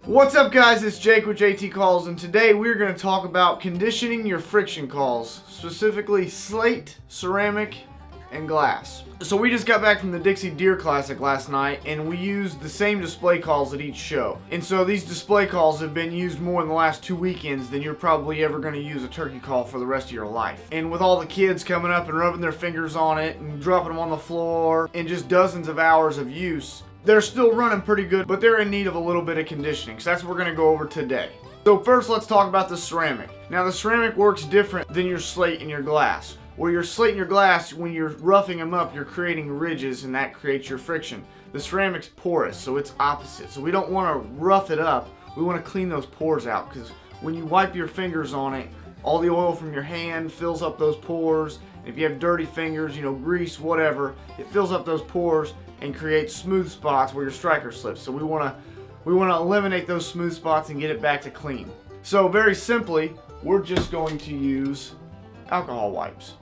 What's up guys, it's Jake with JT Calls, and today we're going to talk about conditioning your friction calls, specifically slate, ceramic, and glass. So we just got back from the Dixie Deer Classic last night, and we used the same display calls at each show. And so these display calls have been used more in the last 2 weekends than you're probably ever going to use a turkey call for the rest of your life. And with all the kids coming up and rubbing their fingers on it and dropping them on the floor and just dozens of hours of use, they're still running pretty good, but they're in need of a little bit of conditioning. So that's what we're going to go over today. So first, let's talk about the ceramic. Now the ceramic works different than your slate and your glass. Where your slate and your glass, when you're roughing them up, you're creating ridges and that creates your friction. The ceramic's porous, so it's opposite. So we don't want to rough it up. We want to clean those pores out, because when you wipe your fingers on it, all the oil from your hand fills up those pores. If you have dirty fingers, grease, whatever, it fills up those pores and creates smooth spots where your striker slips. So we want to eliminate those smooth spots and get it back to clean. So very simply, we're just going to use alcohol wipes.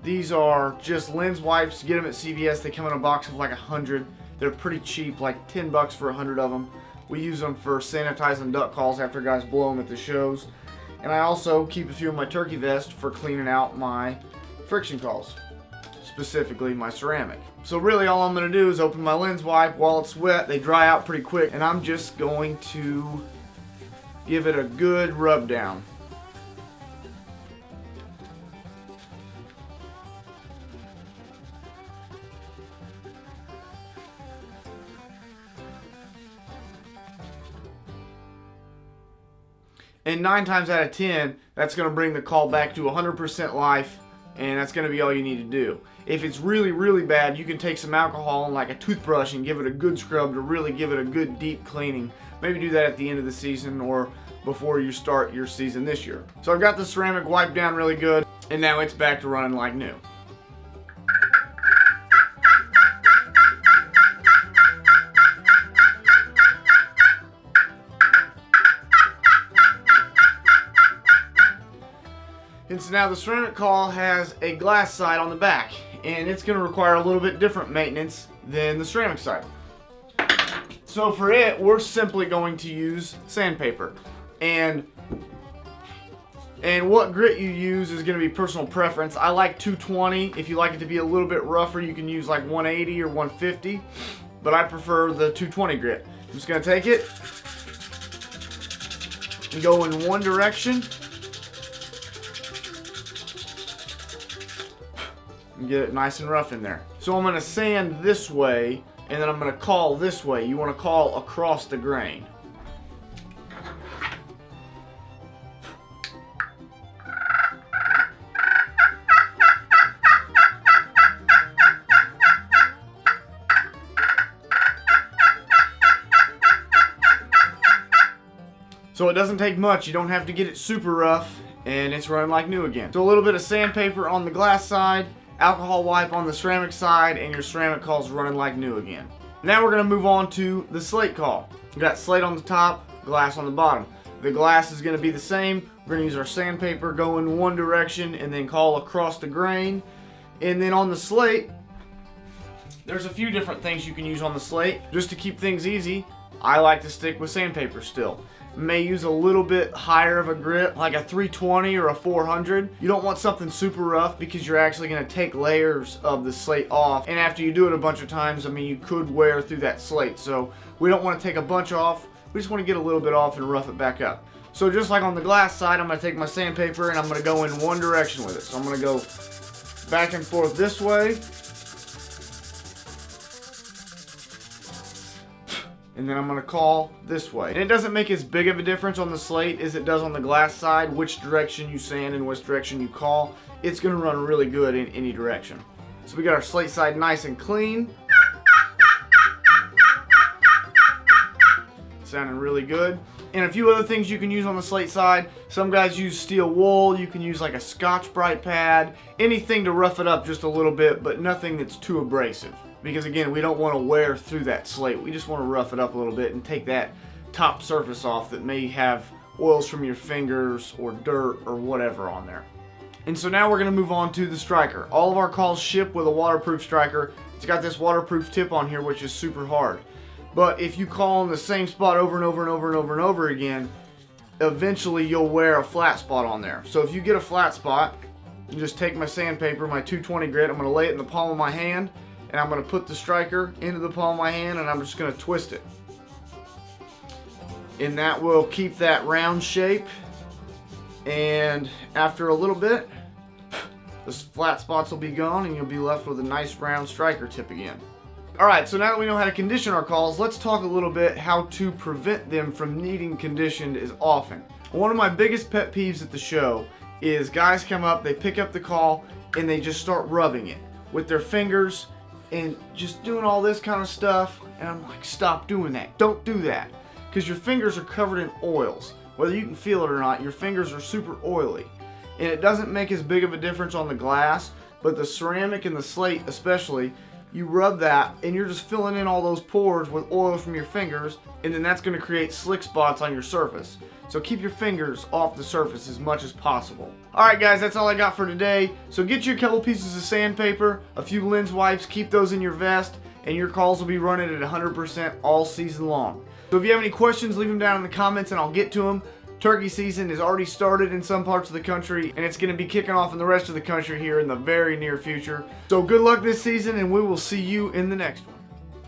These are just lens wipes. Get them at CVS. They come in a box of like 100. They're pretty cheap, like $10 for 100 of them. We use them for sanitizing duck calls after guys blow them at the shows. And I also keep a few in my turkey vest for cleaning out my friction calls, specifically my ceramic. So really all I'm going to do is open my lens wipe while it's wet. They dry out pretty quick, and I'm just going to give it a good rub down. And 9 times out of 10, that's going to bring the call back to 100% life, and that's going to be all you need to do. If it's really, really bad, you can take some alcohol and like a toothbrush and give it a good scrub to really give it a good deep cleaning. Maybe do that at the end of the season or before you start your season this year. So I've got the ceramic wiped down really good, and now it's back to running like new. And so now the ceramic call has a glass side on the back, and it's going to require a little bit different maintenance than the ceramic side. So for it, we're simply going to use sandpaper. And what grit you use is going to be personal preference. I like 220. If you like it to be a little bit rougher, you can use like 180 or 150. But I prefer the 220 grit. I'm just going to take it and go in one direction. And get it nice and rough in there. So I'm going to sand this way, and then I'm going to call this way. You want to call across the grain. So it doesn't take much. You don't have to get it super rough, and it's running like new again. So a little bit of sandpaper on the glass side, alcohol wipe on the ceramic side, and your ceramic call's running like new again. Now we're going to move on to the slate call. We've got slate on the top, glass on the bottom. The glass is going to be the same. We're going to use our sandpaper, go in one direction, and then call across the grain. And then on the slate, there's a few different things you can use on the slate. Just to keep things easy, I like to stick with sandpaper still. May use a little bit higher of a grit, like a 320 or a 400. You don't want something super rough because you're actually going to take layers of the slate off. And after you do it a bunch of times, you could wear through that slate. So we don't want to take a bunch off. We just want to get a little bit off and rough it back up. So just like on the glass side, I'm going to take my sandpaper and I'm going to go in one direction with it. So I'm going to go back and forth this way. And then I'm going to call this way. And it doesn't make as big of a difference on the slate as it does on the glass side, which direction you sand and which direction you call. It's going to run really good in any direction. So we got our slate side nice and clean. Sounding really good. And a few other things you can use on the slate side. Some guys use steel wool. You can use like a scotch bright pad. Anything to rough it up just a little bit, but nothing that's too abrasive. Because again, we don't want to wear through that slate. We just want to rough it up a little bit and take that top surface off that may have oils from your fingers or dirt or whatever on there. And so now we're going to move on to the striker. All of our calls ship with a waterproof striker. It's got this waterproof tip on here, which is super hard. But if you call on the same spot over and over and over and over and over again, eventually you'll wear a flat spot on there. So if you get a flat spot, you just take my sandpaper, my 220 grit, I'm going to lay it in the palm of my hand, and I'm going to put the striker into the palm of my hand, and I'm just going to twist it. And that will keep that round shape. And after a little bit, the flat spots will be gone, and you'll be left with a nice round striker tip again. Alright, so now that we know how to condition our calls, let's talk a little bit how to prevent them from needing conditioned as often. One of my biggest pet peeves at the show is guys come up, they pick up the call, and they just start rubbing it with their fingers and just doing all this kind of stuff. And I'm like, stop doing that. Don't do that. Because your fingers are covered in oils. Whether you can feel it or not, your fingers are super oily. And it doesn't make as big of a difference on the glass, but the ceramic and the slate especially, you rub that and you're just filling in all those pores with oil from your fingers, and then that's going to create slick spots on your surface. So keep your fingers off the surface as much as possible. Alright guys, that's all I got for today. So get you a couple pieces of sandpaper, a few lens wipes, keep those in your vest, and your calls will be running at 100% all season long. So if you have any questions, leave them down in the comments and I'll get to them. Turkey season has already started in some parts of the country, and it's going to be kicking off in the rest of the country here in the very near future. So good luck this season, and we will see you in the next one.